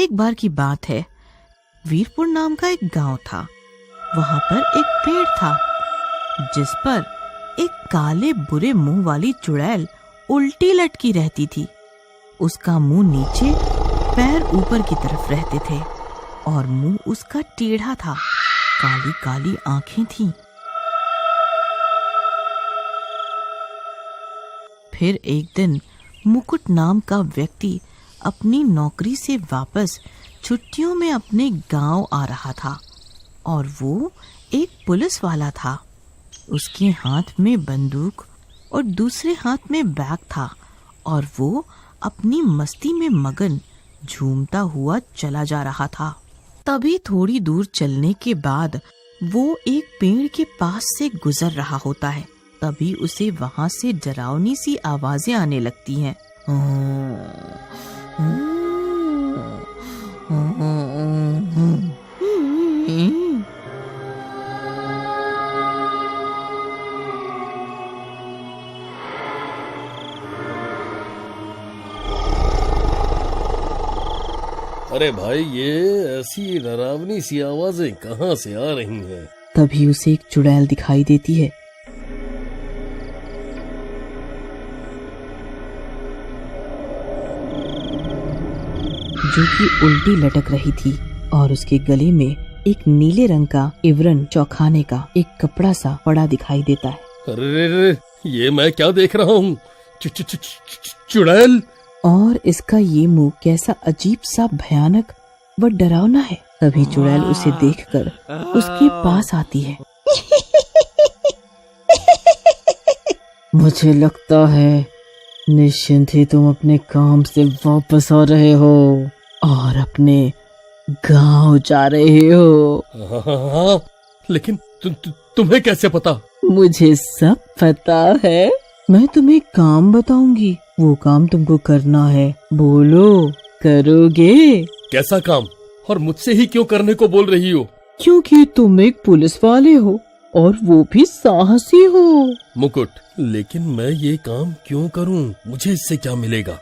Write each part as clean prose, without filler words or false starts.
एक बार की बात है, वीरपुर नाम का एक गांव था। वहां पर एक पेड़ था जिस पर एक काले बुरे मुंह वाली चुड़ैल उल्टी लटकी रहती थी। उसका मुंह नीचे, पैर ऊपर की तरफ रहते थे और मुंह उसका टेढ़ा था। काली काली आंखें थीं। फिर एक दिन मुकुट नाम का व्यक्ति अपनी नौकरी से वापस छुट्टियों में अपने गांव आ रहा था और वो एक पुलिस वाला था। उसके हाथ में बंदूक और दूसरे हाथ में बैग था और वो अपनी मस्ती में मगन झूमता हुआ चला जा रहा था। तभी थोड़ी दूर चलने के बाद वो एक पेड़ के पास से गुजर रहा होता है। तभी उसे वहां से डरावनी सी आवाजें आने लगती हैं। अरे भाई, ये ऐसी डरावनी सी आवाजें कहाँ से आ रही हैं? तभी उसे एक चुड़ैल दिखाई देती है। जो कि उल्टी लटक रही थी और उसके गले में एक नीले रंग का इवरन चौखाने का एक कपड़ा सा पड़ा दिखाई देता है। अरे, ये मैं क्या देख रहा हूँ? चुड़ैल! और इसका ये मुंह कैसा अजीब सा भयानक व डरावना है। तभी चुड़ैल उसे देखकर उसके पास आती है। मुझे लगता है निश्चिंत ही तुम अपने काम से वापस आ रहे हो और अपने गांव जा रहे हो। हाँ, लेकिन तुम्हें कैसे पता? मुझे सब पता है। मैं तुम्हें काम बताऊंगी, वो काम तुमको करना है। बोलो, करोगे? कैसा काम? और मुझसे ही क्यों करने को बोल रही हो? क्योंकि तुम एक पुलिस वाले हो और वो भी साहसी हो। मुकुट, लेकिन मैं ये काम क्यों करूं? मुझे इससे क्या मिलेगा?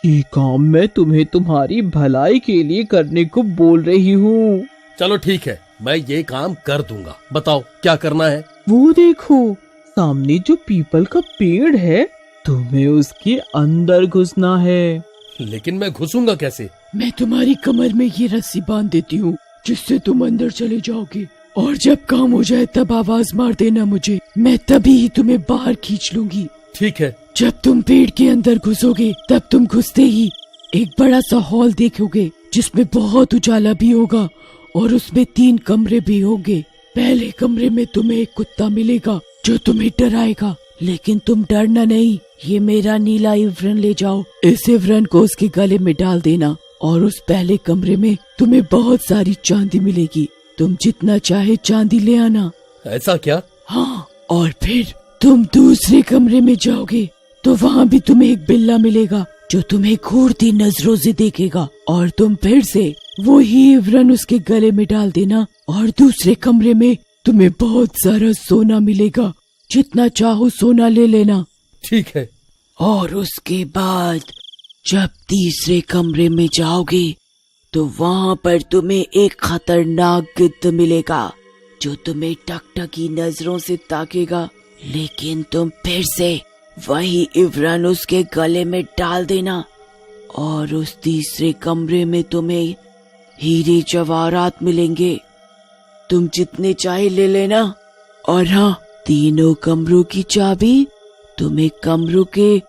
ये काम मैं तुम्हें तुम्हारी भलाई के लिए करने को बोल रही हूँ। चलो ठीक है, मैं ये काम कर दूंगा। बताओ क्या करना है? वो देखो, सामने जो पीपल का पेड़ है, तुम्हें उसके अंदर घुसना है। लेकिन मैं घुसूंगा कैसे? मैं तुम्हारी कमर में ये रस्सी बांध देती हूँ जिससे तुम अंदर चले जाओगे, और जब काम हो जाए तब आवाज मार देना मुझे। मैं तभी ही तुम्हें बाहर खींच लूंगी। ठीक है। जब तुम पेड़ के अंदर घुसोगे तब तुम घुसते ही एक बड़ा सा हॉल देखोगे जिसमें बहुत उजाला भी होगा और उसमें 3 कमरे भी होंगे। पहले कमरे में तुम्हें एक कुत्ता मिलेगा जो तुम्हें डराएगा, लेकिन तुम डरना नहीं। ये मेरा नीला इवरन ले जाओ, इस इवरन को उसके गले में डाल देना और उस पहले कमरे में तुम्हें बहुत सारी चांदी मिलेगी। तुम जितना चाहे चांदी ले आना। ऐसा क्या? हाँ, और फिर तुम दूसरे कमरे में जाओगे तो वहाँ भी तुम्हें एक बिल्ला मिलेगा जो तुम्हें घूरती नजरों से देखेगा, और तुम फिर से वो ही इवरन उसके गले में डाल देना और दूसरे कमरे में तुम्हें बहुत सारा सोना मिलेगा। जितना चाहो सोना ले लेना। ठीक है। और उसके बाद जब तीसरे कमरे में जाओगे तो वहाँ पर तुम्हें एक खतरनाक गिद्ध मिलेगा जो तुम्हें टकटकी नजरों से ताकेगा, लेकिन तुम फिर से वही इवरन उसके गले में डाल देना और उस तीसरे कमरे में तुम्हें हीरे जवाहरात मिलेंगे। तुम जितने चाहे ले लेना, और हाँ, तीनों कमरों की चाबी तुम्हें कमरों के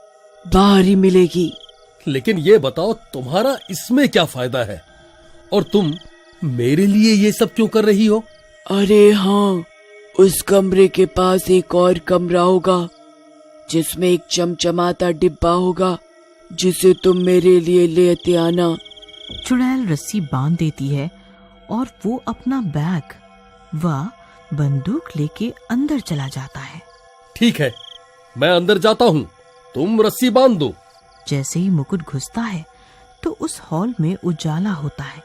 बाहर ही मिलेगी। लेकिन ये बताओ, तुम्हारा इसमें क्या फायदा है? और तुम मेरे लिए ये सब क्यों कर रही हो? अरे हाँ, उस कमरे के पास एक और कमरा होगा जिसमें एक चमचमाता डिब्बा होगा जिसे तुम मेरे लिए लेते आना। चुड़ैल रस्सी बांध देती है और वो अपना बैग व बंदूक लेके अंदर चला जाता है। ठीक है, मैं अंदर जाता हूँ, तुम रस्सी बांध दो। जैसे ही मुकुट घुसता है तो उस हॉल में उजाला होता है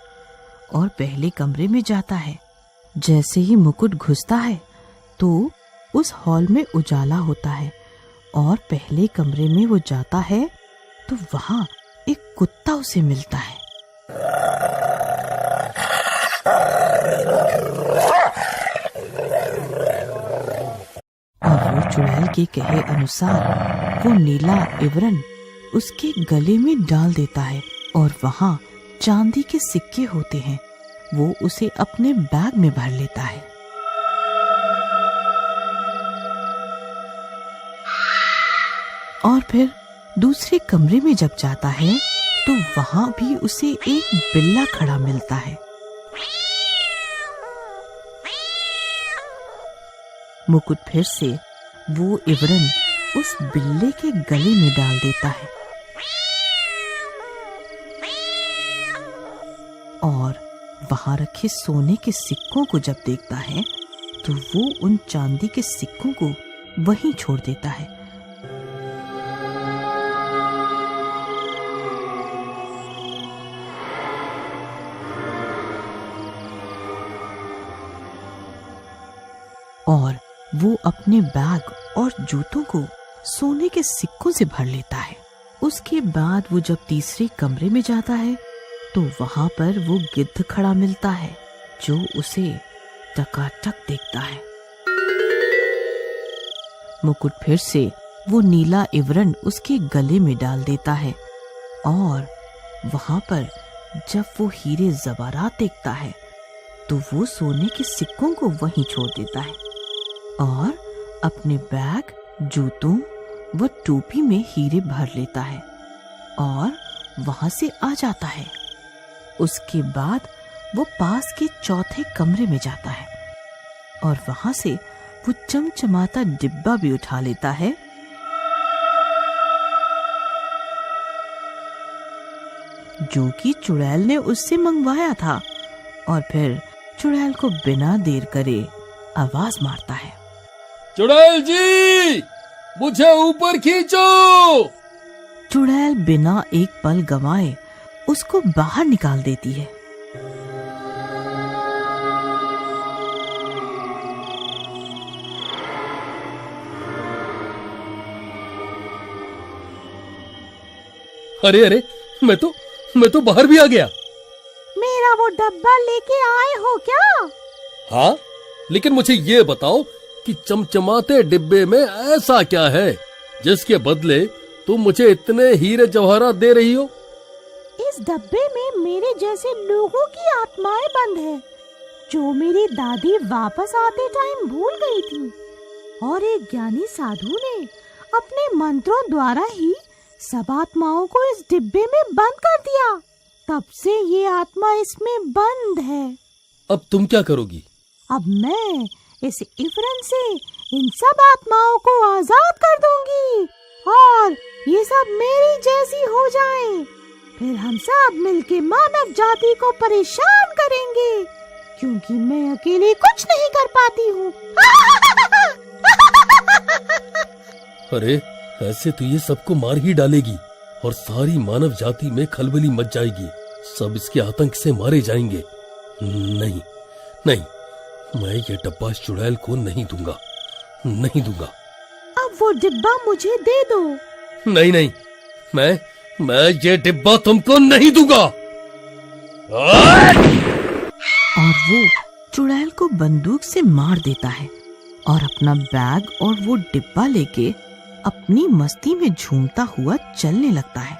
और पहले कमरे में जाता है। जैसे ही मुकुट घुसता है तो उस हॉल में उजाला होता है और पहले कमरे में वो जाता है तो वहाँ एक कुत्ता उसे मिलता है। और वो चुड़ैल के कहे अनुसार वो नीला इवरन उसके गले में डाल देता है और वहाँ चांदी के सिक्के होते हैं, वो उसे अपने बैग में भर लेता है। और फिर दूसरे कमरे में जब जाता है तो वहाँ भी उसे एक बिल्ला खड़ा मिलता है। मुकुट फिर से वो इवरन उस बिल्ले के गले में डाल देता है और वहां रखे सोने के सिक्कों को जब देखता है तो वो उन चांदी के सिक्कों को वहीं छोड़ देता है। और वो अपने बैग और जूतों को सोने के सिक्कों से भर लेता है। उसके बाद वो जब तीसरे कमरे में जाता है तो वहां पर वो गिद्ध खड़ा मिलता है जो उसे टकाटक देखता है। मुकुट फिर से वो नीला इवरन उसके गले में डाल देता है और वहां पर जब वो हीरे ज़वारात देखता है तो वो सोने के सिक्कों को वहीं छोड़ देता है और अपने बैग, जूतों व टोपी में हीरे भर लेता है और वहां से आ जाता है। उसके बाद वो पास के चौथे कमरे में जाता है और वहां से वो चमचमाता डिब्बा भी उठा लेता है जो कि चुड़ैल ने उससे मंगवाया था और फिर चुड़ैल को बिना देर करे आवाज मारता है, चुड़ैल जी, मुझे ऊपर खींचो। चुड़ैल बिना एक पल गंवाए उसको बाहर निकाल देती है। अरे अरे, मैं तो बाहर भी आ गया। मेरा वो डब्बा लेके आए हो क्या? हाँ, लेकिन मुझे ये बताओ कि चमचमाते डिब्बे में ऐसा क्या है जिसके बदले तुम मुझे इतने हीरे जवाहरात दे रही हो? इस डब्बे में मेरे जैसे लोगों की आत्माएं बंद है जो मेरी दादी वापस आते टाइम भूल गई थी और एक ज्ञानी साधु ने अपने मंत्रों द्वारा ही सब आत्माओं को इस डिब्बे में बंद कर दिया। तब से ये आत्मा इसमें बंद है। अब तुम क्या करोगी? अब मैं इस इवरन से इन सब आत्माओं को आजाद कर दूंगी और ये सब मेरी जैसी हो जाएं। फिर हम सब मिलके मानव जाति को परेशान करेंगे क्योंकि मैं अकेले कुछ नहीं कर पाती हूँ। अरे, ऐसे तो ये सबको मार ही डालेगी और सारी मानव जाति में खलबली मच जाएगी। सब इसके आतंक से मारे जाएंगे। नहीं नहीं, मैं ये डब्बा इस चुड़ैल को नहीं दूंगा, नहीं दूंगा। अब वो डिब्बा मुझे दे दो। नहीं नहीं, मैं ये डिब्बा तुमको नहीं दूंगा। और वो चुड़ैल को बंदूक से मार देता है और अपना बैग और वो डिब्बा लेके अपनी मस्ती में झूमता हुआ चलने लगता है।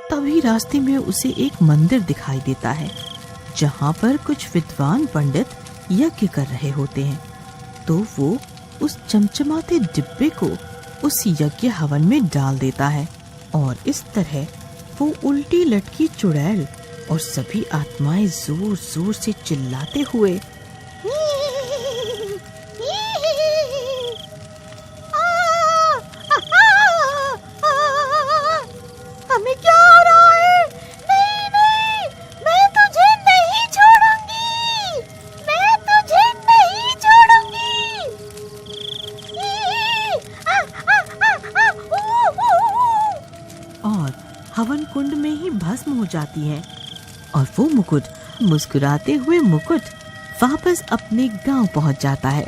तभी रास्ते में उसे एक मंदिर दिखाई देता है जहाँ पर कुछ विद्वान पंडित यज्ञ कर रहे होते हैं। तो वो उस चमचमाते डिब्बे को उस यज्ञ हवन में डाल देता है और इस तरह वो उल्टी लटकी चुड़ैल और सभी आत्माएं जोर जोर से चिल्लाते हुए हमें क्या हो रहा है? नहीं नहीं, मैं तुझे नहीं छोड़ूंगी, मैं तुझे नहीं छोड़ूंगी। और हवन कुंड में ही भस्म हो जाती है और वो मुकुट मुस्कुराते हुए वापस अपने गांव पहुंच जाता है।